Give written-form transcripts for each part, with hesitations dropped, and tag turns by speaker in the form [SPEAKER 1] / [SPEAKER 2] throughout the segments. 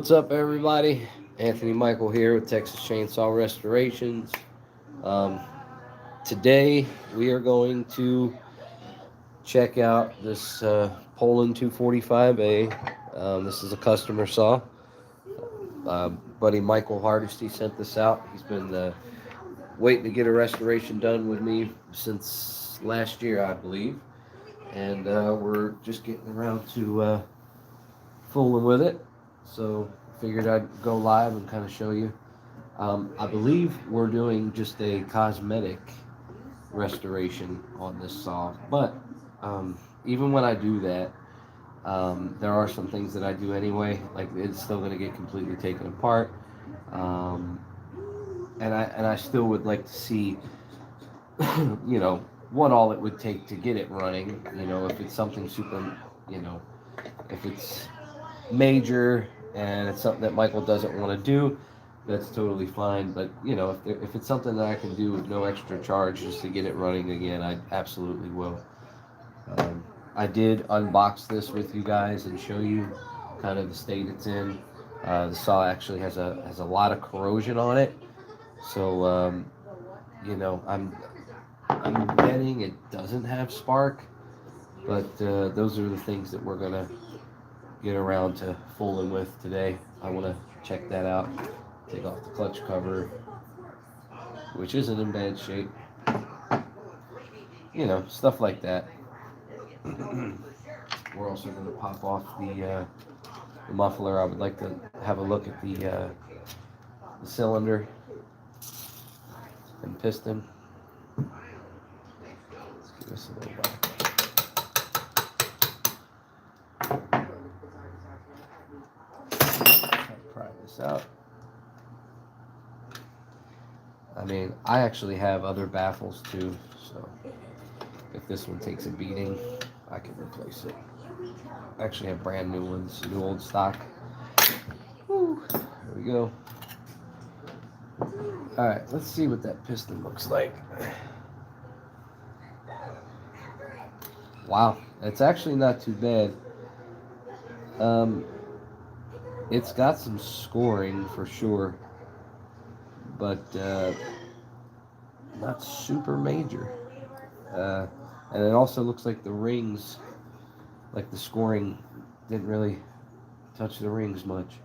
[SPEAKER 1] What's up, everybody? Anthony Michael here with Texas Chainsaw Restorations. Um, Today, we are going to check out this Poland 245A. This is a customer saw. Buddy Michael Hardesty sent this out. He's been waiting to get a restoration done with me since last year, I believe. And we're just getting around to fooling with it. So, figured I'd go live and kind of show you. I believe we're doing just a cosmetic restoration on this saw, but even when I do that, there are some things that I do anyway. Like it's still going to get completely taken apart, um, and I still would like to see, what all it would take to get it running. If it's something super, if it's major and it's something that Michael doesn't want to do, that's totally fine. But if it's something that I can do with no extra charge just to get it running again, I absolutely will. I did unbox this with you guys and show you kind of the state it's in. The saw actually has a lot of corrosion on it, so I'm betting it doesn't have spark. But those are the things that we're gonna get around to fooling with today. I want to check that out. Take off the clutch cover, which isn't in bad shape. Stuff like that. We're also going to pop off the muffler. I would like to have a look at the cylinder and piston. Let's give this a little back. Pry this out. I mean, I actually have other baffles too, so if this one takes a beating, I can replace it. I actually have brand new ones, new old stock. Woo, there we go. Alright, let's see what that piston looks like. Wow, it's actually not too bad. It's got some scoring for sure, but not super major. And it also looks like the rings, like the scoring didn't really touch the rings much.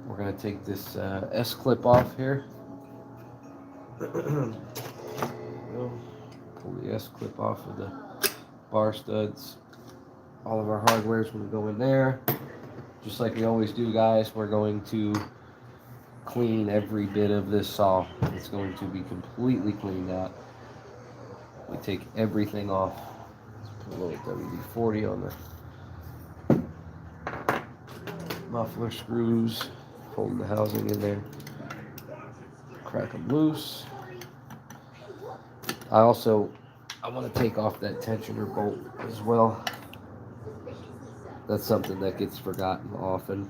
[SPEAKER 1] We're going to take this S-clip off here. Pull the S-clip off of the bar studs. All of our hardware is going to go in there. Just like we always do, guys, we're going to clean every bit of this saw. It's going to be completely cleaned out. We take everything off. Let's put a little WD-40 on the muffler screws, holding the housing in there. Crack them loose. I want to take off that tensioner bolt as well. That's something that gets forgotten often.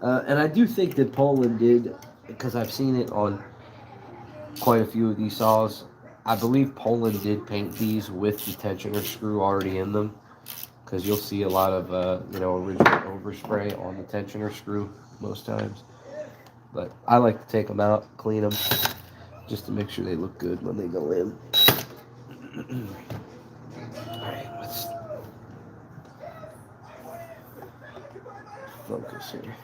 [SPEAKER 1] And I do think that Poland did, because I've seen it on quite a few of these saws. I believe Poland did paint these with the tensioner screw already in them, because you'll see a lot of original overspray on the tensioner screw most times. But I like to take them out, clean them, just to make sure they look good when they go in. Alright, let's focus here.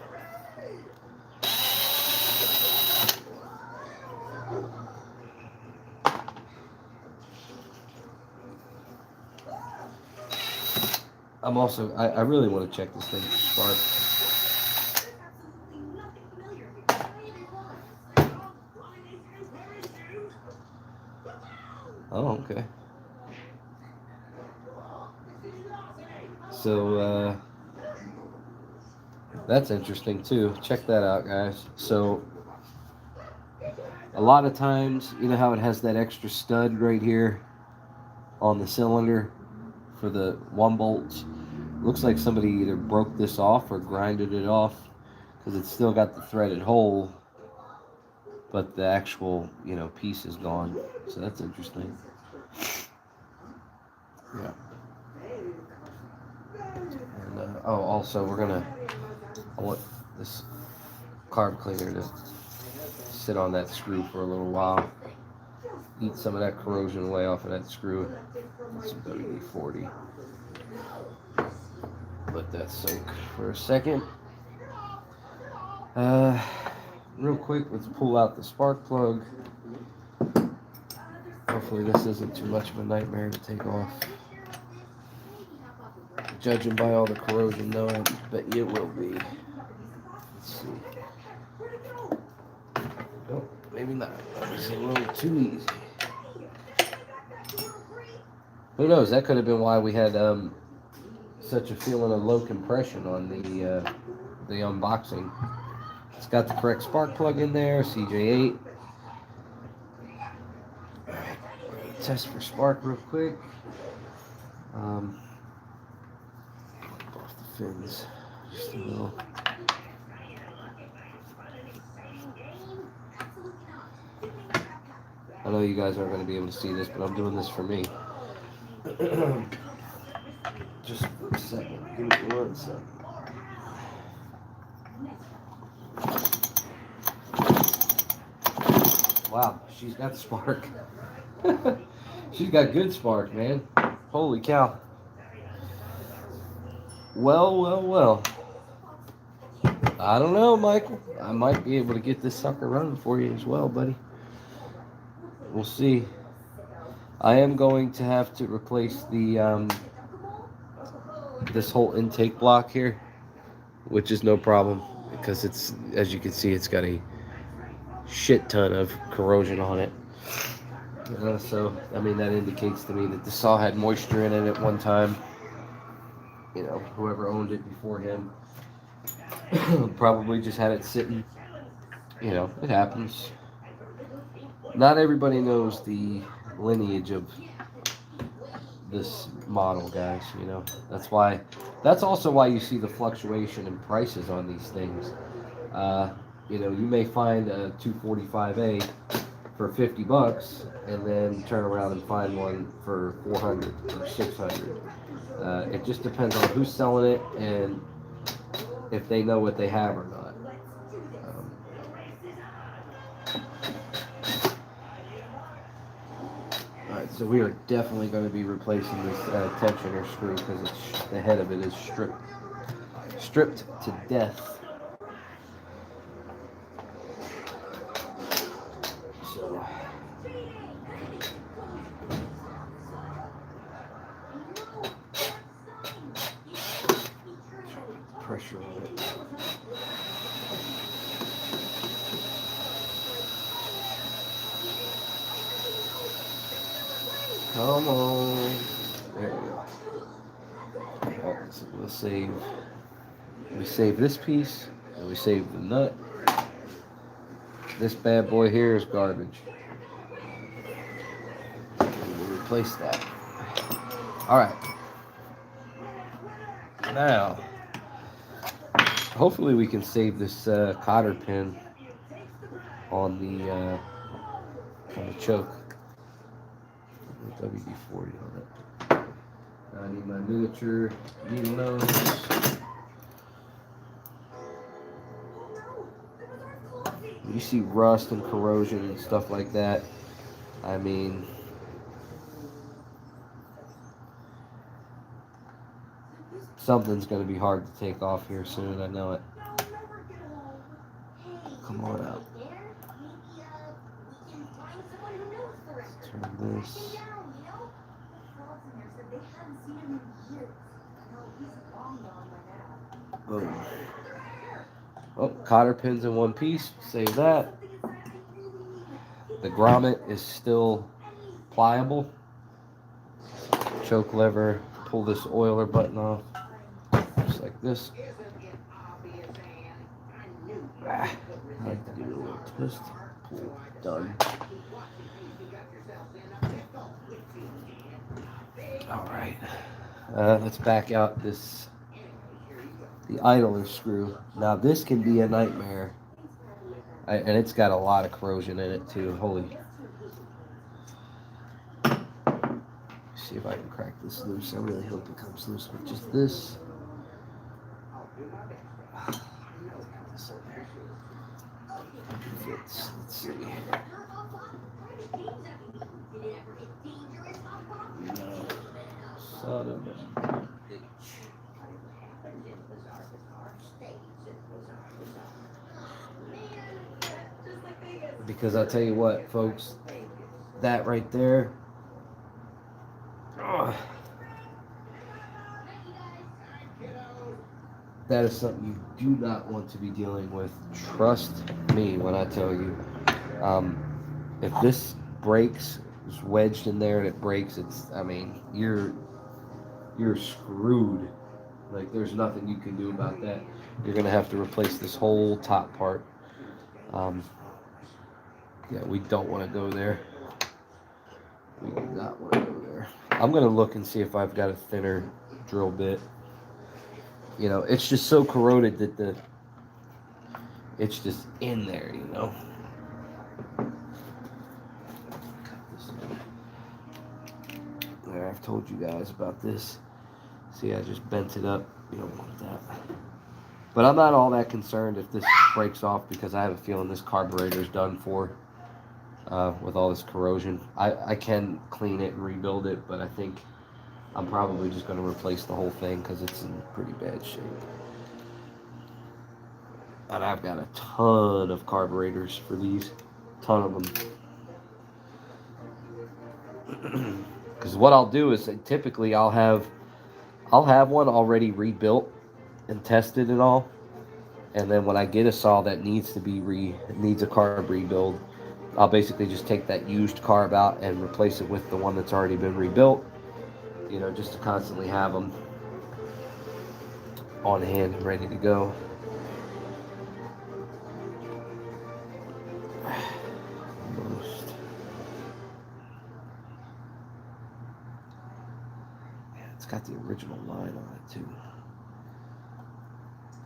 [SPEAKER 1] I really want to check this thing for spark. Oh, okay. So, that's interesting too. Check that out, guys. So, a lot of times, you know how it has that extra stud right here on the cylinder for the 1 bolts? Looks like somebody either broke this off or grinded it off, because it's still got the threaded hole, but the actual piece is gone. So that's interesting. Yeah. And also I want this carb cleaner to sit on that screw for a little while. Eat some of that corrosion away off of that screw. Some WD-40. Let that soak for a second. Real quick, let's pull out the spark plug. Hopefully this isn't too much of a nightmare to take off. Judging by all the corrosion, though, I bet you it will be. Let's see. Oh, maybe not. That was a little too easy. Who knows? That could have been why we had such a feeling of low compression on the unboxing. It's got the correct spark plug in there, CJ8. Alright, test for spark real quick. Off the fins just a little. I know you guys aren't going to be able to see this, but I'm doing this for me. Just for a second. Give me 1 second. Wow, she's got spark. She's got good spark, man. Holy cow. Well. I don't know, Michael. I might be able to get this sucker running for you as well, buddy. We'll see. I am going to have to replace the this whole intake block here, which is no problem because it's, as you can see, it's got a shit ton of corrosion on it. So, I mean, that indicates to me that the saw had moisture in it at one time. You know, whoever owned it before him probably just had it sitting. You know, it happens. Not everybody knows the lineage of this model, guys. You know, that's also why you see the fluctuation in prices on these things. You know, you may find a 245A for $50 and then turn around and find one for 400 or 600. It just depends on who's selling it and if they know what they have or not. Alright, so we are definitely going to be replacing this tensioner screw because the head of it is stripped to death. So pressure on it. Come on. There we go. Alright, so we save this piece and we save the nut. This bad boy here is garbage. We'll replace that. Alright. Now, hopefully we can save this cotter pin on the choke. WD-40 on it. I need my miniature needle nose. You see rust and corrosion and stuff like that. I mean, something's going to be hard to take off here soon. I know it. Come on out. Turn this. Boom. Oh, cotter pins in one piece. Save that. The grommet is still pliable. Choke lever. Pull this oiler button off. Just like this. I like to do a little twist. Pull. Done. Alright. Let's back out the idler screw. Now this can be a nightmare. And it's got a lot of corrosion in it too. Holy. see if I can crack this loose. I really hope it comes loose with just this. Let's see. No. Son of a bitch. Because I'll tell you what, folks, that right there, that is something you do not want to be dealing with. Trust me when I tell you. If this breaks, is wedged in there and it breaks, you're screwed. Like, there's nothing you can do about that. You're gonna have to replace this whole top part. Yeah, we don't want to go there. We do not want to go there. I'm gonna look and see if I've got a thinner drill bit. You know, it's just so corroded that it's just in there, you know. There, I've told you guys about this. See, I just bent it up. You don't want that. But I'm not all that concerned if this breaks off, because I have a feeling this carburetor is done for with all this corrosion. I can clean it and rebuild it, but I think I'm probably just going to replace the whole thing because it's in pretty bad shape. And I've got a ton of carburetors for these. Ton of them. Because what I'll do is typically I'll have one already rebuilt and tested and all. And then when I get a saw that needs a carb rebuild, I'll basically just take that used carb out and replace it with the one that's already been rebuilt. You know, just to constantly have them on hand and ready to go. Almost. Yeah, it's got the original line on it too.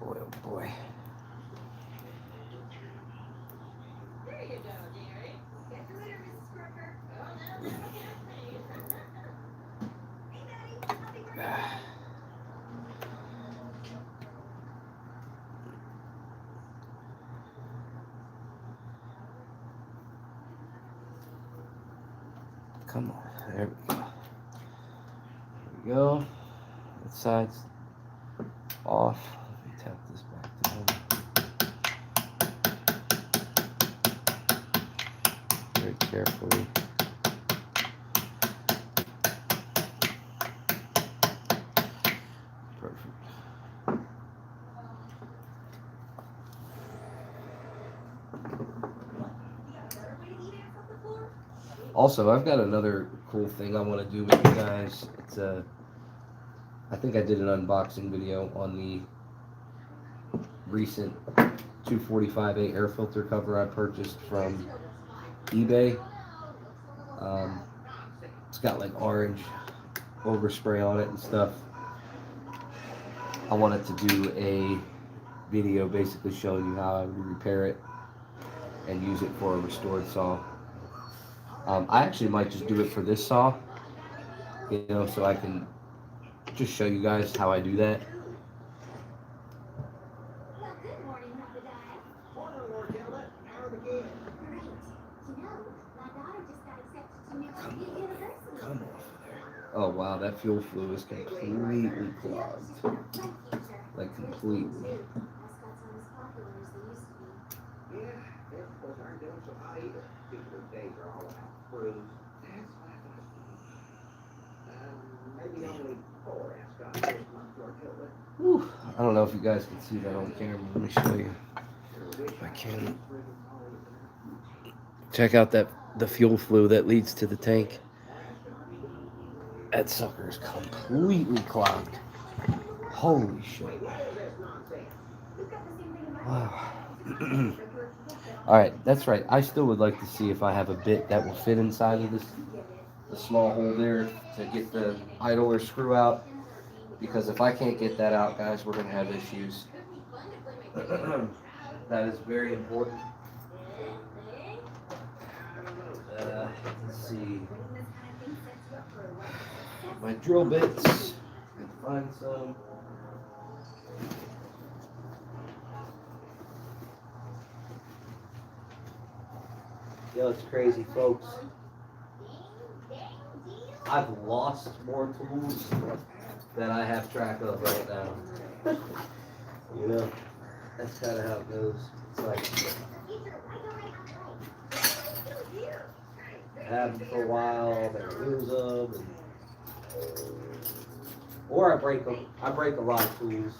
[SPEAKER 1] Boy, oh boy. There you go, dearie. Get the winner, Mrs. Crocker. Come on, there we go. There we go. That side's off. Let me tap this back down. Very carefully. Perfect. Also, I've got another cool thing I want to do with you guys. It's I think I did an unboxing video on the recent 245A air filter cover I purchased from eBay. It's got like orange overspray on it and stuff. I wanted to do a video basically showing you how I would repair it and use it for a restored saw. I actually might just do it for this saw, you know, so I can just show you guys how I do that. Come off there. Oh wow, that fuel flue is completely clogged. Like completely. Whew. I don't know if you guys can see that on camera. Let me show you if I can. Check out the fuel flue that leads to the tank. That sucker is completely clogged. Holy shit. Wow. Alright, that's right. I still would like to see if I have a bit that will fit inside of this, the small hole there, to get the idler screw out. Because if I can't get that out, guys, we're going to have issues. That is very important. Let's see. my drill bits. And find some. Yo, it's crazy, folks. I've lost more tools than I have track of right now. You know, that's kind of how it goes. It's like I have them for a while, then I lose them, or I break them. I break a lot of tools.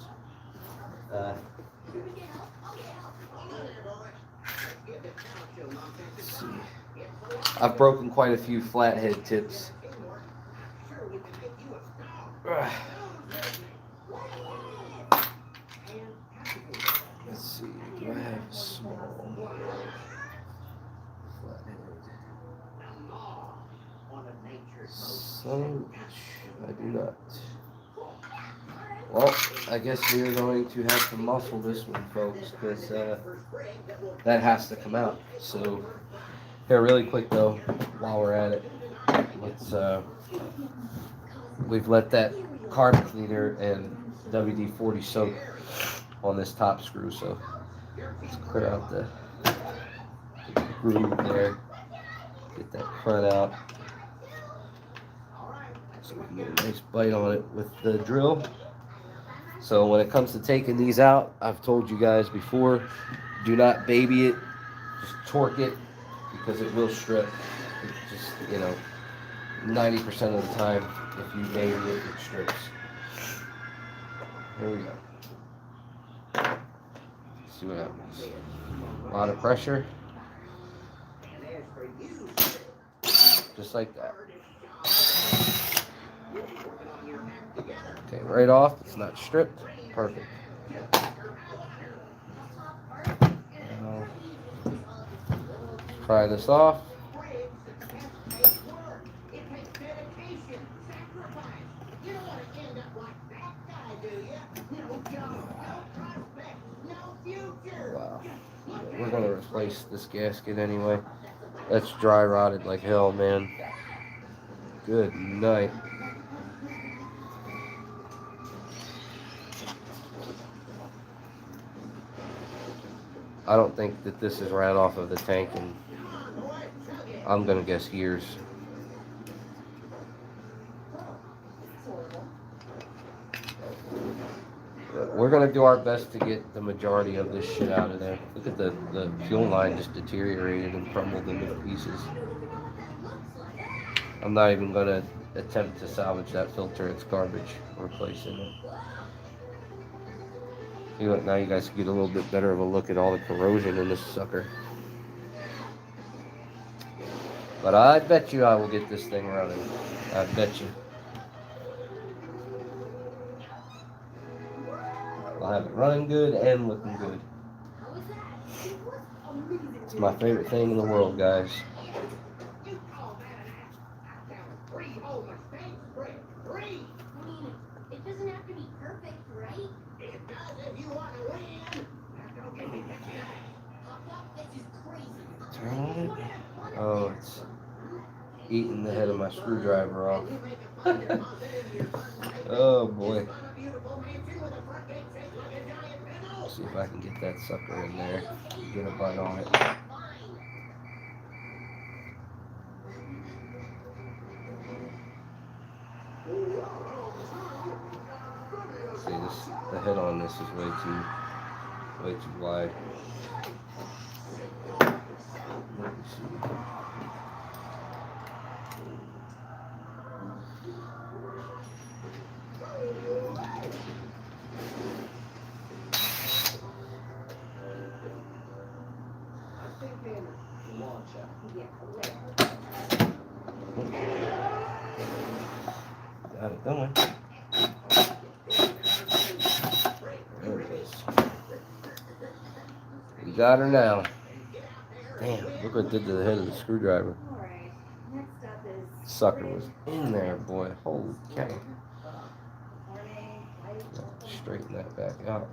[SPEAKER 1] Let's see. I've broken quite a few flathead tips. Let's see, do I have a small flathead? So, I do not. Well, I guess we're going to have to muscle this one, folks, because that has to come out. So, here, really quick though, while we're at it, let's we've let that carb cleaner and WD-40 soak on this top screw, so let's clear out the groove there, get that front out, so we can get a nice bite on it with the drill. So when it comes to taking these out, I've told you guys before, do not baby it, just torque it, because it will strip. It just, you know, 90% of the time, if you baby it, it strips. Here we go. Let's see what happens. A lot of pressure. Just like that. Okay, right off. It's not stripped. Perfect. Now, pry this off. Wow. We're going to replace this gasket anyway. That's dry rotted like hell, man. Good night. I don't think that this is right off of the tank, and I'm going to guess years. We're going to do our best to get the majority of this shit out of there. Look at the fuel line just deteriorated and crumbled into pieces. I'm not even going to attempt to salvage that filter. It's garbage. Replacing it. See, look, now you guys can get a little bit better of a look at all the corrosion in this sucker. But I bet you I will get this thing running. I bet you. I'll have it running good and looking good. It's my favorite thing in the world, guys.
[SPEAKER 2] It doesn't have to be perfect, right? It does if you want to win. This is crazy.
[SPEAKER 1] Turn on it. Oh, it's eating the head of my screwdriver off. Oh boy. Let's see if I can get that sucker in there. Get a bite on it. See, the head on this is way too wide. Let me see. Got it going. There it is. We got her now. Damn, look what it did to the head of the screwdriver. Sucker was in there, boy. Holy cow. Straighten that back out.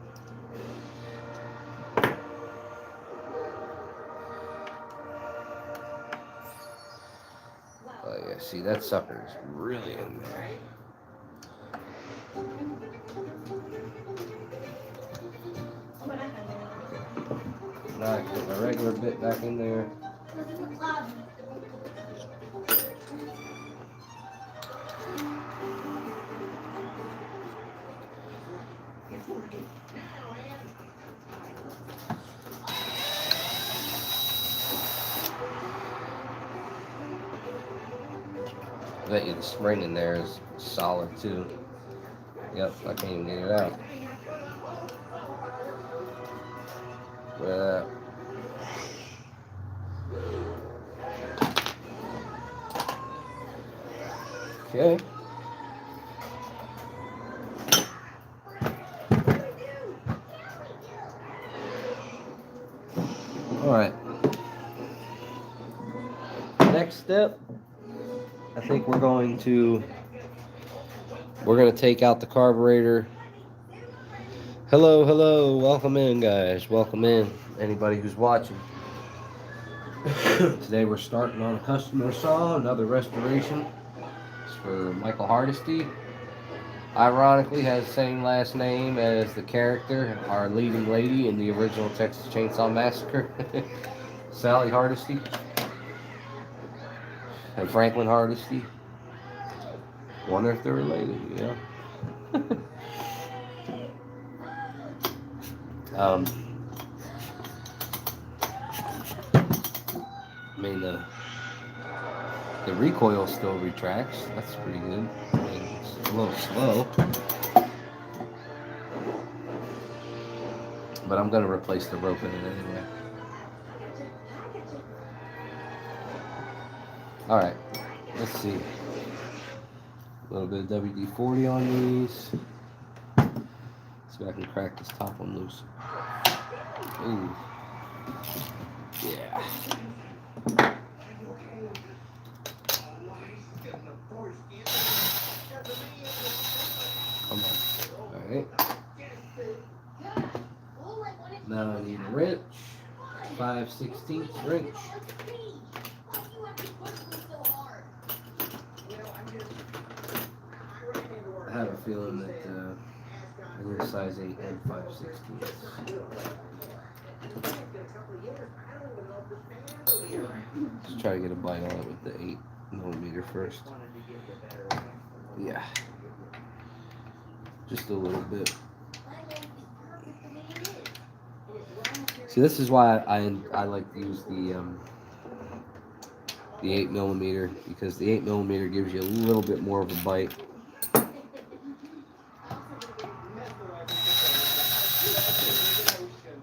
[SPEAKER 1] Oh yeah, see, that sucker is really in there. Now I can put my regular bit back in there. I bet you the spring in there is solid too. Yep, I can't even get it out. Look at that. Okay. Alright. Next step, I think we're going to take out the carburetor. Hello, hello, welcome in guys, welcome in, anybody who's watching. Today we're starting on a customer saw, another restoration. It's for Michael Hardesty. Ironically has the same last name as the character, our leading lady in the original Texas Chainsaw Massacre. Sally Hardesty. And Franklin Hardesty. Wonder if they're related, you know? I mean, the recoil still retracts. That's pretty good. I mean, it's a little slow. But I'm going to replace the rope in it anyway. Alright, let's see. A little bit of WD-40 on these. See if I can crack this top one loose. Ooh. Yeah. Come on. Alright. Now I need a wrench. 5/16 wrench. I have a feeling that I need a size 8 and 5/16. Let's try to get a bite on it with the 8mm first. Yeah. Just a little bit. See, this is why I like to use the 8mm, because the 8mm gives you a little bit more of a bite.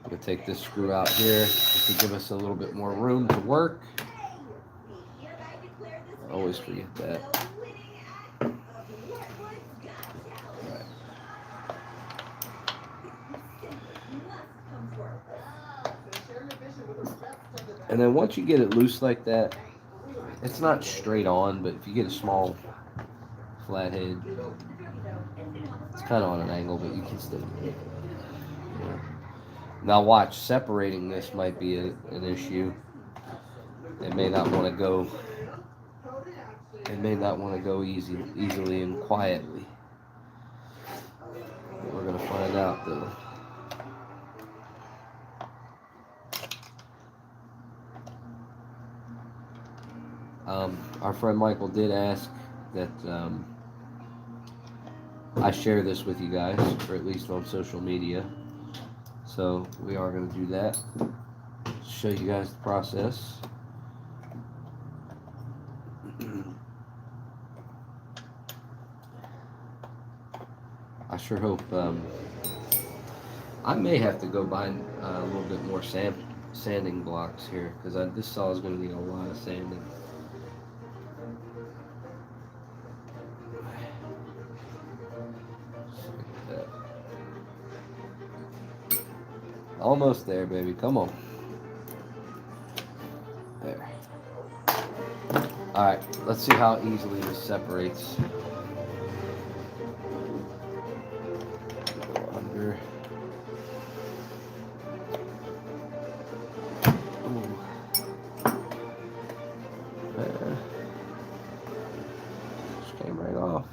[SPEAKER 1] I'm going to take this screw out here just to give us a little bit more room to work. I always forget that. Right. And then once you get it loose like that, it's not straight on, but if you get a small flathead, it's kind of on an angle, but you can still get it. Yeah. Now watch, separating this might be an issue. It may not want to go. It may not want to go easily and quietly. We're gonna find out though. Our friend Michael did ask that I share this with you guys, or at least on social media. So we are going to do that. Show you guys the process. I sure hope. I may have to go buy a little bit more sanding blocks here, because this saw is going to need a lot of sanding. Almost there, baby. Come on. There. Alright, let's see how easily this separates. Go under. Ooh. There. Just came right off.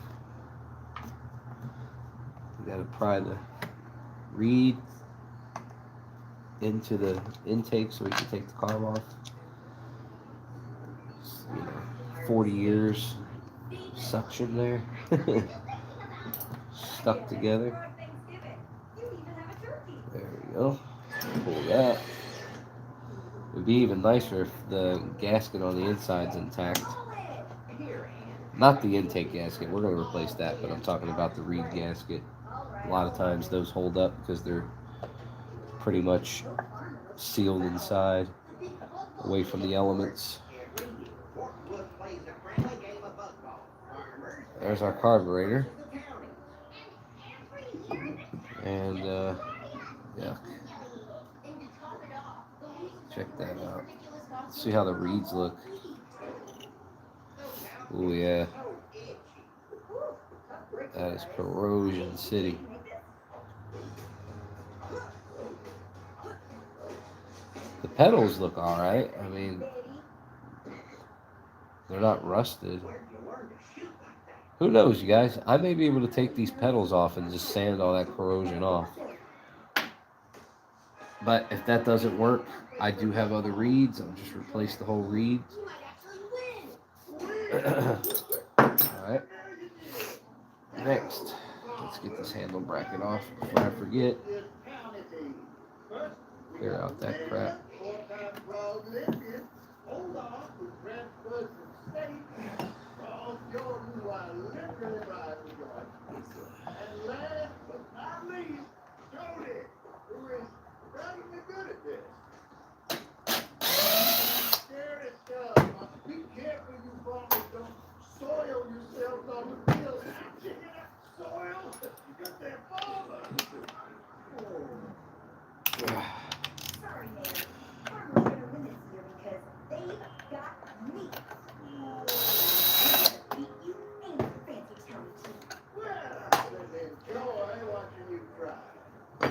[SPEAKER 1] You gotta pry the reed into the intake so we can take the carb off. 40 years suction there. Stuck together. There we go. Pull that. It'd be even nicer if the gasket on the inside's intact. Not the intake gasket, we're going to replace that, but I'm talking about the reed gasket. A lot of times those hold up because they're pretty much sealed inside, away from the elements. There's our carburetor. And, yeah. Check that out. Let's see how the reeds look. Oh, yeah. That is Corrosion City. The pedals look alright. I mean, they're not rusted. Who knows, you guys? I may be able to take these pedals off and just sand all that corrosion off. But if that doesn't work, I do have other reeds. I'll just replace the whole reed. Alright. Next, let's get this handle bracket off before I forget. Clear out that crap.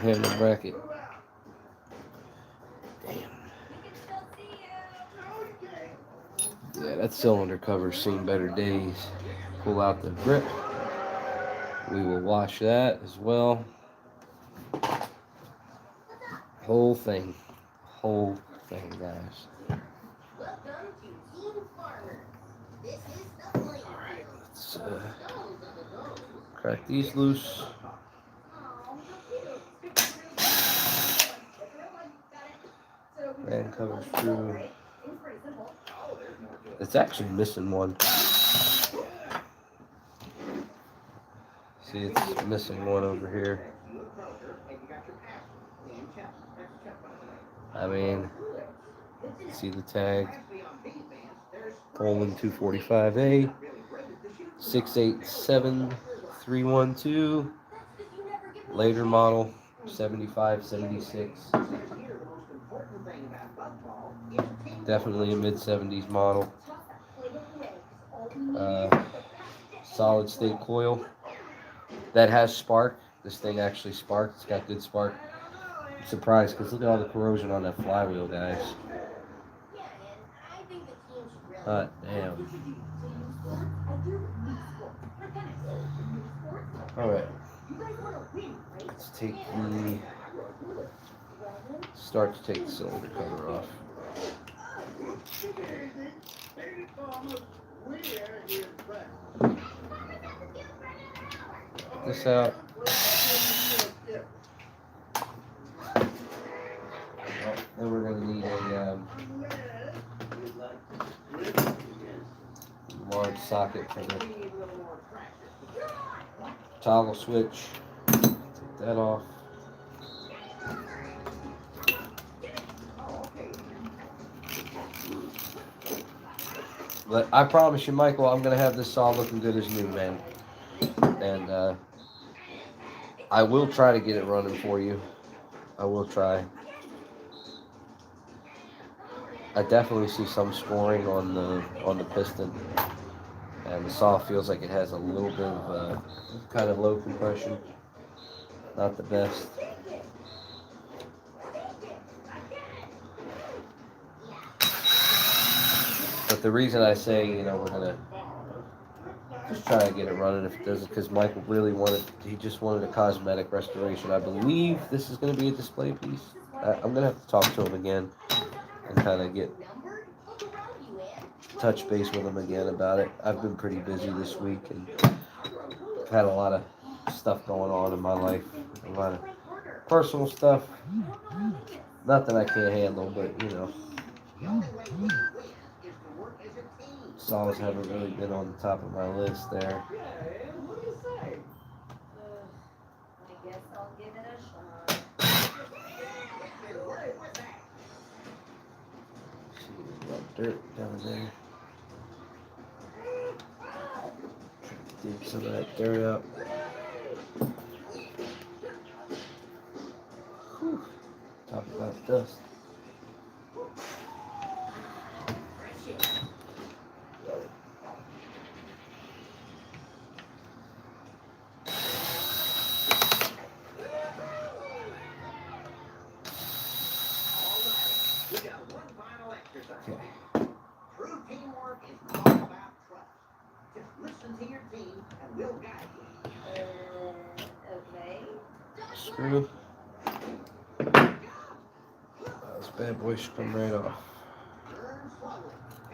[SPEAKER 1] Handle bracket. Damn. Yeah, that cylinder cover's seen better days. Pull out the grip. We will wash that as well. Whole thing, guys. Alright, let's crack these loose. And cover through. It's actually missing one. See, it's missing one over here. I mean, see the tag. Poland 245A 687312. Later model 75, 76. Definitely a mid-70s model. Solid state coil. That has spark. This thing actually sparked. It's got good spark. I'm surprised because look at all the corrosion on that flywheel, guys. Hot damn. Alright. Let's take the... Start to take the cylinder cover off. This out. Then we're going to need a large socket for the toggle switch. Take that off. But I promise you, Michael, I'm going to have this saw looking good as new, man. And I will try to get it running for you. I will try. I definitely see some scoring on the piston. And the saw feels like it has a little bit of kind of low compression. Not the best. But the reason I say, we're going to just try to get it running if it doesn't, because Michael really he just wanted a cosmetic restoration. I believe this is going to be a display piece. I'm gonna have to talk to him again and kind of get touch base with him again about it. I've been pretty busy this week and I've had a lot of stuff going on in my life, a lot of personal stuff. Not that I can't handle, but you know, saws haven't really been on the top of my list there.
[SPEAKER 2] I guess I'll give it a shot.
[SPEAKER 1] See, there's a lot of dirt down there. Dig some of that dirt up. Whew. Talk about dust. Okay.
[SPEAKER 2] True teamwork is all about trust. Just listen to your team and we'll guide you. Okay.
[SPEAKER 1] Screw. This bad boy should come right off.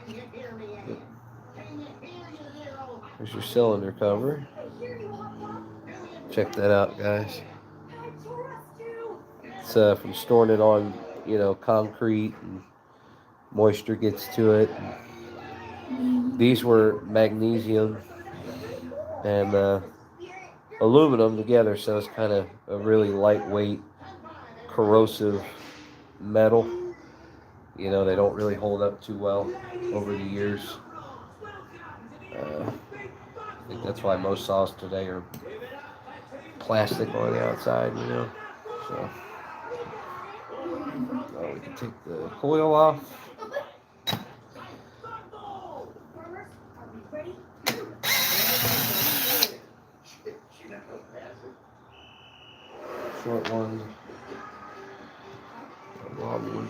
[SPEAKER 1] Yep. There's your cylinder cover. Check that out, guys. It's from storing it on, you know, concrete and moisture gets to it. These were magnesium and aluminum together, so it's kind of a really lightweight, corrosive metal. You know, they don't really hold up too well over the years. I think that's why most saws today are plastic on the outside, you know. So, we can take the coil off. Short one, long one.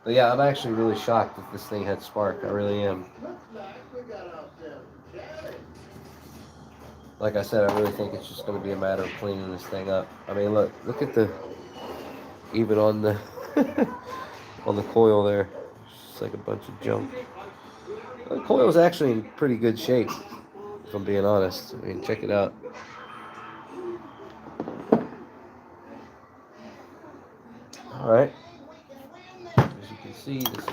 [SPEAKER 1] But yeah, I'm actually really shocked that this thing had spark. I really am. Like I said, I really think it's just going to be a matter of cleaning this thing up. I mean, look at the, even on the, on the coil there, it's like a bunch of junk. The coil's actually in pretty good shape, if I'm being honest. I mean, check it out. All right. As you can see, this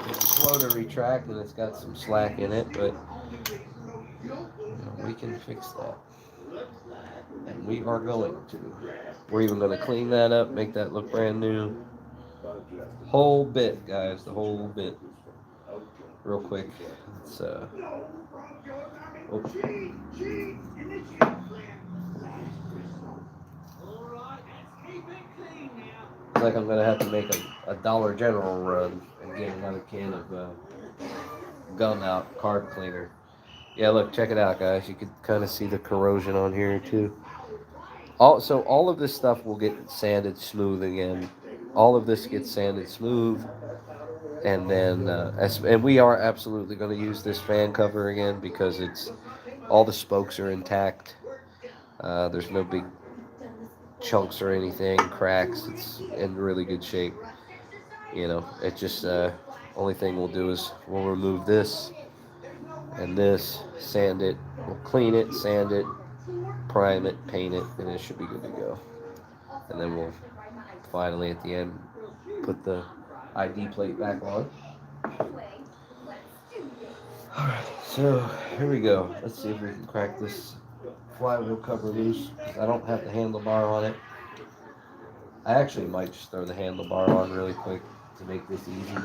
[SPEAKER 1] is slow to retract and it's got some slack in it, but you know, we can fix that. And we are going to. We're even going to clean that up, make that look brand new. Whole bit, guys, the whole bit. Real quick. It's It's like I'm going to have to make a Dollar General run and get another can of gum out, carb cleaner. Yeah, look, check it out, guys. You can kind of see the corrosion on here, too. So all of this stuff will get sanded smooth again. All of this gets sanded smooth. And then, and we are absolutely going to use this fan cover again because all the spokes are intact. There's no big chunks or anything, cracks. It's in really good shape. You know, it just, only thing we'll do is we'll remove this and this, sand it, we'll clean it, sand it, prime it, paint it, and it should be good to go. And then we'll finally at the end put the ID plate back on. Alright, so here we go. Let's see if we can crack this flywheel cover loose. I don't have the handlebar on it. I actually might just throw the handlebar on really quick to make this easy.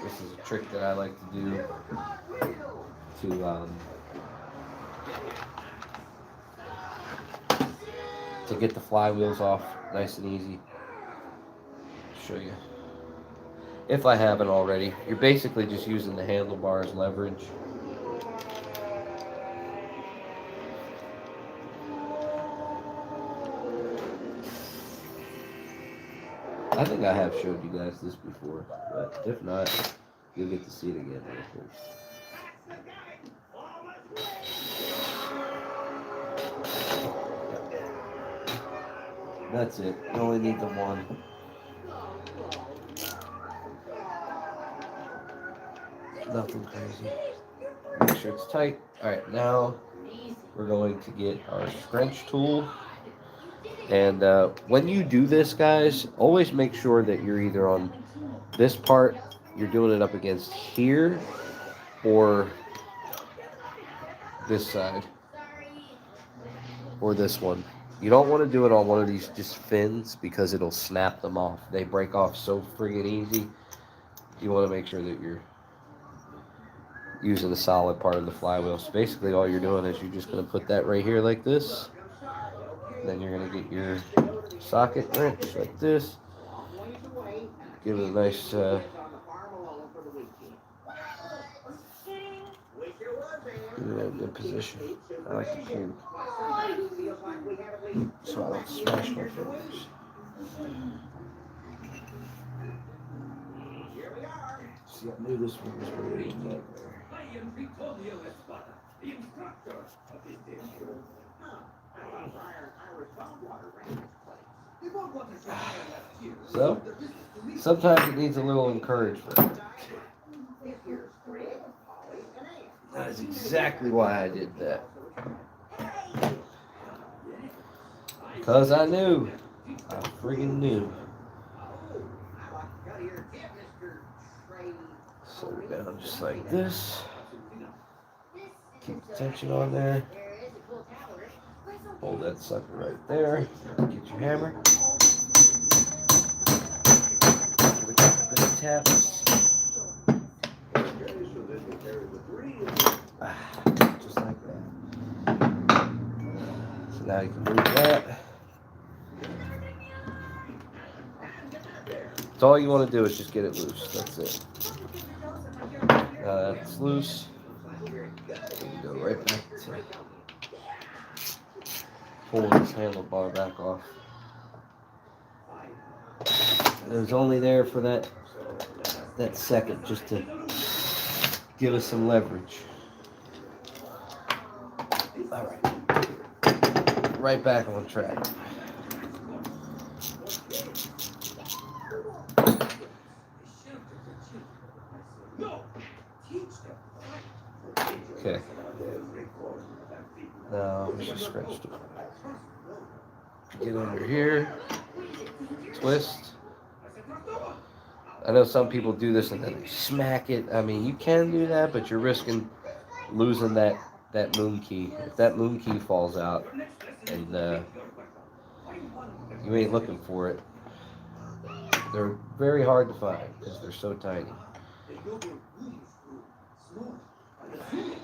[SPEAKER 1] This is a trick that I like to do to get the flywheels off nice and easy. I'll show you. If I haven't already, you're basically just using the handlebar as leverage. I think I have showed you guys this before, but if not, you'll get to see it again real quick. That's it. You only need the one. Nothing crazy. Make sure it's tight. Alright, now we're going to get our scrunch tool. And when you do this, guys, always make sure that you're either on this part, you're doing it up against here, or this side, or this one. You don't want to do it on one of these just fins because it'll snap them off. They break off so friggin' easy. You want to make sure that you're using the solid part of the flywheel. So basically all you're doing is you're just going to put that right here like this. Then you're going to get your socket wrench like this. Give it a nice get it in a good position. I like to pull so I don't smash my fingers. See, I knew this one was really good. So, sometimes it needs a little encouragement. That is exactly why I did that. Because I knew. I friggin' knew. Set it down just like this. Keep the tension on there. Hold that sucker right there. Get your hammer. Give it a couple good taps. Just like that. So now you can move that. So all you want to do is just get it loose. That's it. Now that's loose. So you go right back to pulling this handlebar back off. It was only there for that second, just to give us some leverage. All right, right back on track. Okay. Now let's just scratch it. Get under here. Twist. I know some people do this and then they smack it. I mean, you can do that, but you're risking losing that moon key. If that moon key falls out and you ain't looking for it, they're very hard to find because they're so tiny.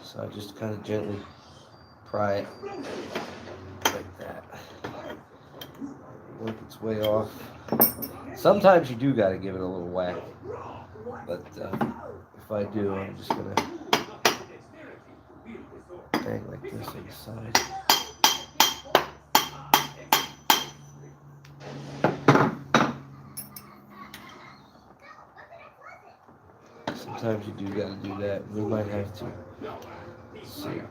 [SPEAKER 1] So I just kind of gently pry it like that. Work its way off. Sometimes you do got to give it a little whack, but if I do, I'm just gonna hang like this on the side. Sometimes you do got to do that. We might have to. Let's see.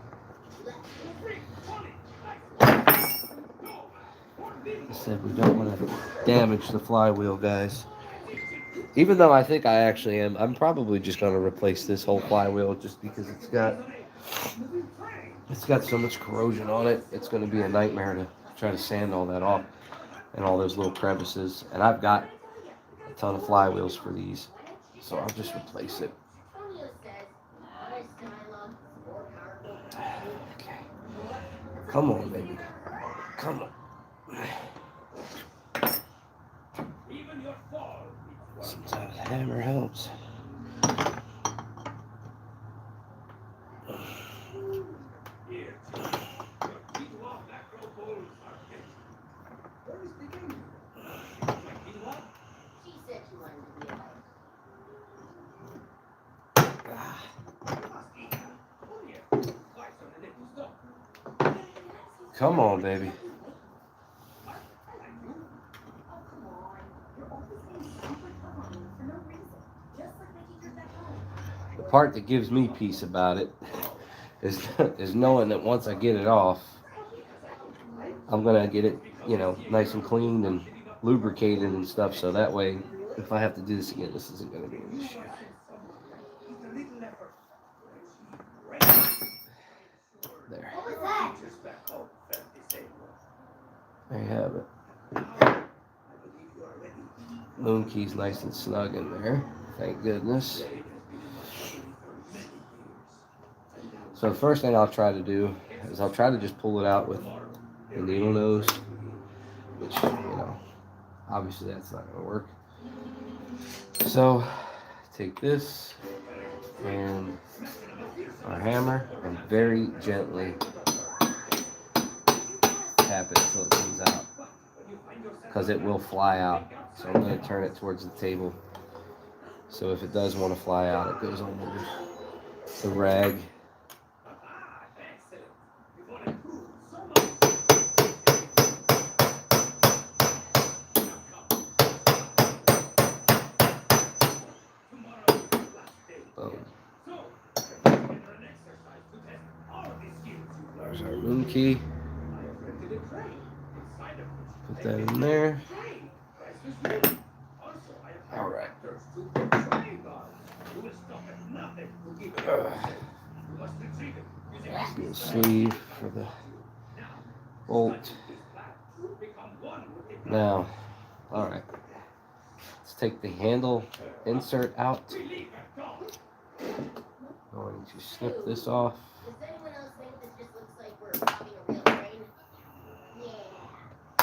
[SPEAKER 1] I said we don't want to damage the flywheel, guys. Even though I think I actually am, I'm probably just going to replace this whole flywheel just because it's got so much corrosion on it. It's going to be a nightmare to try to sand all that off and all those little crevices. And I've got a ton of flywheels for these, so I'll just replace it. Okay. Come on, baby. Come on. Sometimes a hammer helps. Come on, baby. The part that gives me peace about it is knowing that once I get it off, I'm gonna get it you know, nice and clean and lubricated and stuff. So that way, if I have to do this again, this isn't going to be an issue. There.
[SPEAKER 2] What was that?
[SPEAKER 1] There you have it. Moon key's nice and snug in there. Thank goodness. So the first thing I'll try to do is I'll try to just pull it out with the needle nose, which, you know, obviously that's not going to work. So take this and our hammer and very gently tap it until it comes out, because it will fly out. So I'm going to turn it towards the table. So if it does want to fly out, it goes on the rag. Boom. There's our moon key. Put that in there. All right. The sleeve for the bolt. Now, all right. Let's take the handle insert out. Going to snip this off.
[SPEAKER 2] Does anyone else think this just looks like we're robbing a real train?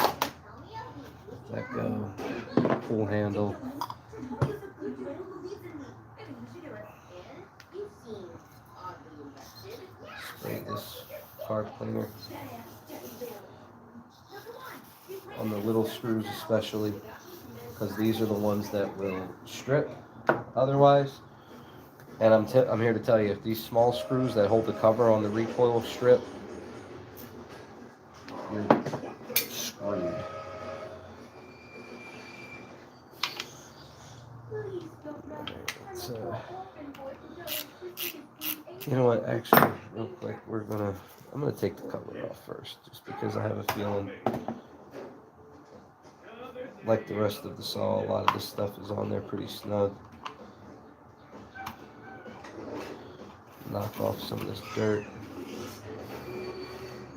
[SPEAKER 2] Yeah. Tell me how
[SPEAKER 1] Let go. Pull handle. Spray this carb cleaner on the little screws especially, because these are the ones that will strip otherwise. And I'm here to tell you, if these small screws that hold the cover on the recoil strip, you're screwed. Let's, you know what? Actually, real quick, I'm gonna take the cover off first, just because I have a feeling, like the rest of the saw, a lot of this stuff is on there pretty snug. Knock off some of this dirt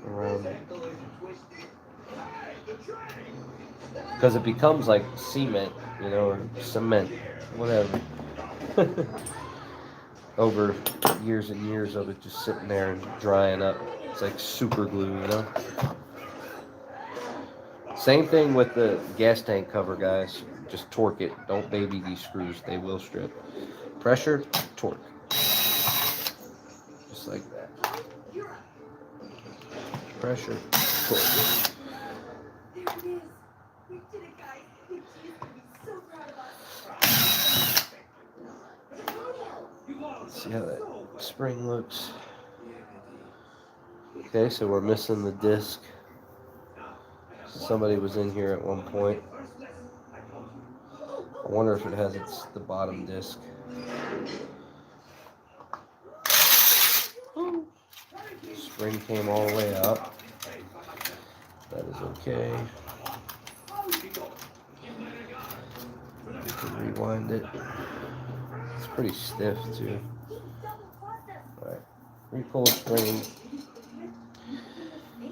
[SPEAKER 1] around it, because it becomes like cement, you know, or cement, whatever. Over years and years of it just sitting there and drying up. It's like super glue, you know. Same thing with the gas tank cover, guys. Just torque it. Don't baby these screws. They will strip. Pressure, torque. Just like that. Pressure, torque.
[SPEAKER 2] There it is. We did it, guys. Big G is gonna be so proud of us.
[SPEAKER 1] Let's see how that spring looks. Okay, so we're missing the disc. Somebody was in here at one point. I wonder if it has the bottom disc. Spring came all the way out. That is okay. We can rewind it. It's pretty stiff too. Alright, recoil spring.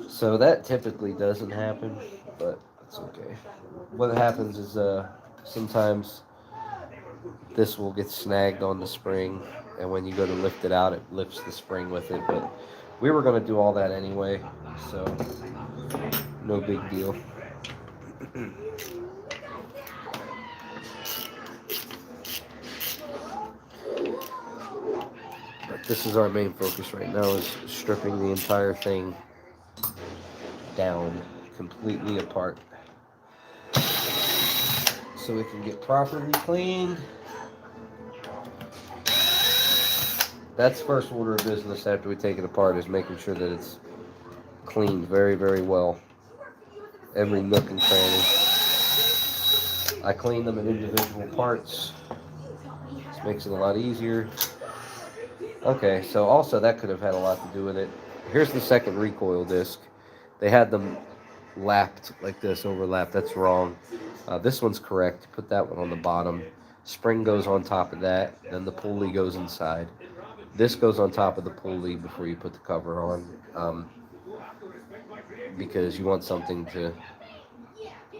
[SPEAKER 1] So that typically doesn't happen, but it's okay. What happens is sometimes this will get snagged on the spring, and when you go to lift it out, it lifts the spring with it. But we were going to do all that anyway, so no big deal. But this is our main focus right now, is stripping the entire thing down, completely apart, so it can get properly cleaned. That's first order of business after we take it apart, is making sure that it's cleaned very, very well. Every nook and cranny. I clean them in individual parts. This makes it a lot easier. Okay, so also that could have had a lot to do with it. Here's the second recoil disc. They had them lapped like this, overlapped. That's wrong. This one's correct. Put that one on the bottom. Spring goes on top of that. Then the pulley goes inside. This goes on top of the pulley before you put the cover on, because you want something to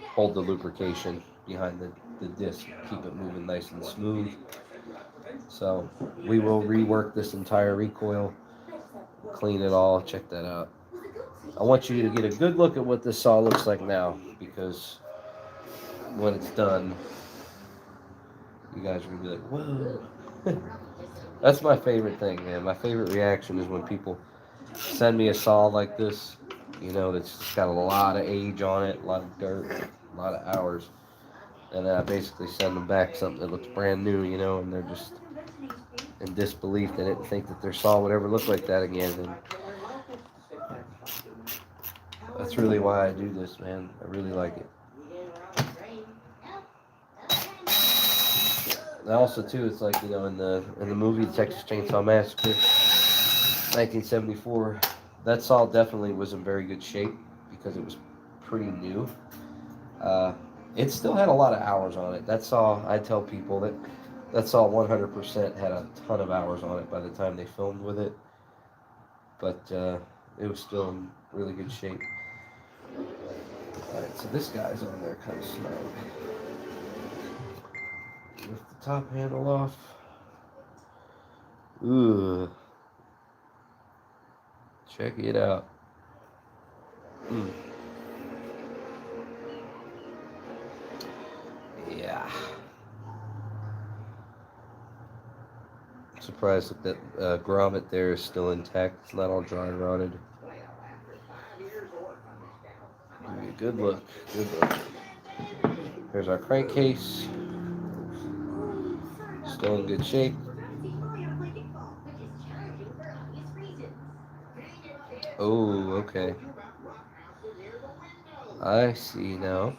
[SPEAKER 1] hold the lubrication behind the disc, keep it moving nice and smooth. So we will rework this entire recoil, clean it all, check that out. I want you to get a good look at what this saw looks like now, because when it's done, you guys are going to be like, whoa. That's my favorite thing, man. My favorite reaction is when people send me a saw like this, that's just got a lot of age on it, a lot of dirt, a lot of hours. And then I basically send them back something that looks brand new, and they're just in disbelief. They didn't think that their saw would ever look like that again. And that's really why I do this, man. I really like it. And also, too, it's like, in the movie Texas Chainsaw Massacre, 1974, that saw definitely was in very good shape because it was pretty new. It still had a lot of hours on it. That saw, I tell people that saw 100% had a ton of hours on it by the time they filmed with it. But it was still in really good shape. Alright, so this guy's on there kind of snug. Lift the top handle off. Ooh. Check it out. Yeah. I'm surprised that grommet there is still intact. It's not all dry and rotted. Give me a good look. Good look. Here's our crankcase. Still in good shape. Oh, okay. I see now.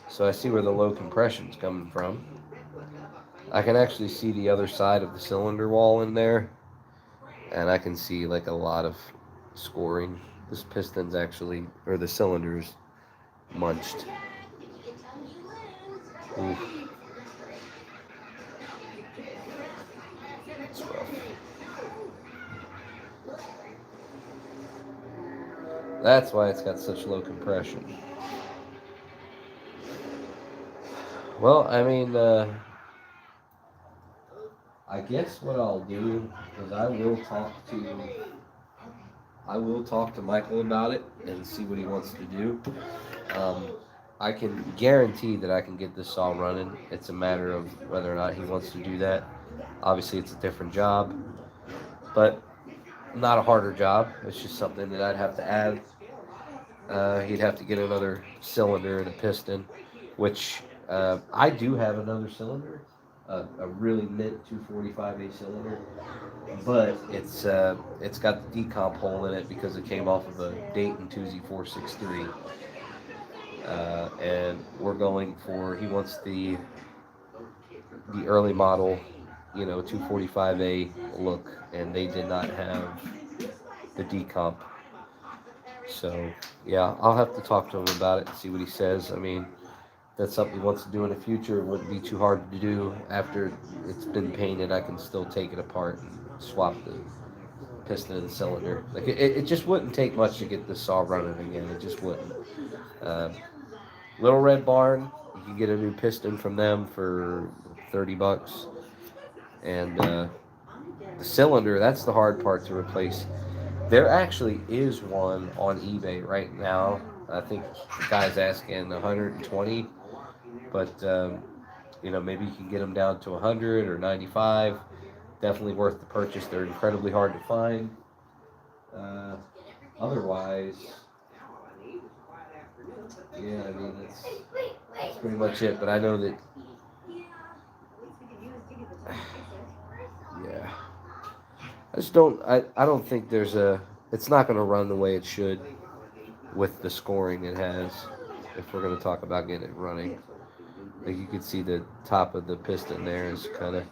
[SPEAKER 1] So I see where the low compression's coming from. I can actually see the other side of the cylinder wall in there, and I can see like a lot of scoring. This piston's actually, or the cylinder's munched. Oof. It's rough. That's why it's got such low compression. Well, I mean, I guess what I'll do is I will talk to Michael about it and see what he wants to do. I can guarantee that I can get this saw running. It's a matter of whether or not he wants to do that. Obviously, it's a different job, but not a harder job. It's just something that I'd have to add. He'd have to get another cylinder and a piston, which I do have another cylinder, a really mint 245A cylinder, but it's got the decomp hole in it because it came off of a Dayton 2Z463. And we're going for, he wants the early model, 245A look, and they did not have the decomp. So, yeah, I'll have to talk to him about it and see what he says. I mean, if that's something he wants to do in the future, it wouldn't be too hard to do. After it's been painted, I can still take it apart and swap the piston and cylinder. Like, it just wouldn't take much to get this saw running again. It just wouldn't. Little Red Barn, you can get a new piston from them for $30. And the cylinder, that's the hard part to replace. There actually is one on eBay right now. I think the guy's asking 120, but maybe you can get them down to 100 or 95. Definitely worth the purchase. They're incredibly hard to find. Otherwise, yeah, I mean that's pretty much it. But I know that, yeah. I don't think it's not going to run the way it should with the scoring it has, if we're going to talk about getting it running. Like, you can see the top of the piston there is kind of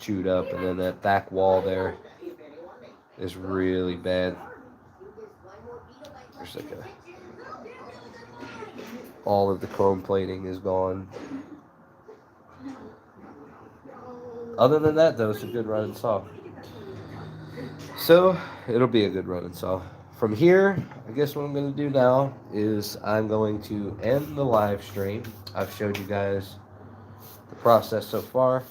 [SPEAKER 1] chewed up, and then that back wall there is really bad. There's like a all of the chrome plating is gone. Other than that, though, it's a good running saw. So it'll be a good running saw. From here, I guess what I'm going to do now is I'm going to end the live stream. I've showed you guys the process so far.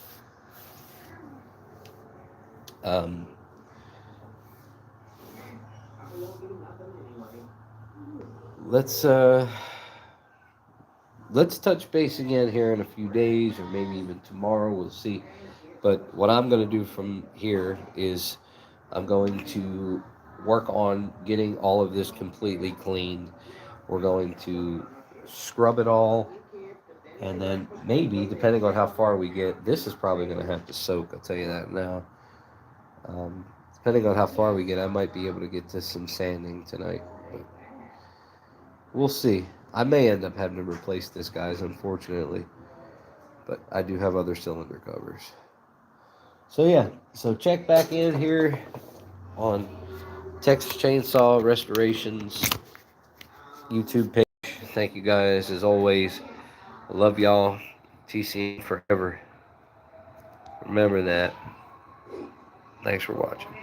[SPEAKER 1] Um, let's touch base again here in a few days, or maybe even tomorrow. We'll see. But what I'm going to do from here is I'm going to work on getting all of this completely cleaned. We're going to scrub it all, and then maybe, depending on how far we get, this is probably going to have to soak. I'll tell you that now. Depending on how far we get, I might be able to get to some sanding tonight. But we'll see. I may end up having to replace this, guys, unfortunately. But I do have other cylinder covers. So yeah, so check back in here on Texas Chainsaw Restorations YouTube page. Thank you guys as always. I love y'all. TCM forever. Remember that. Thanks for watching.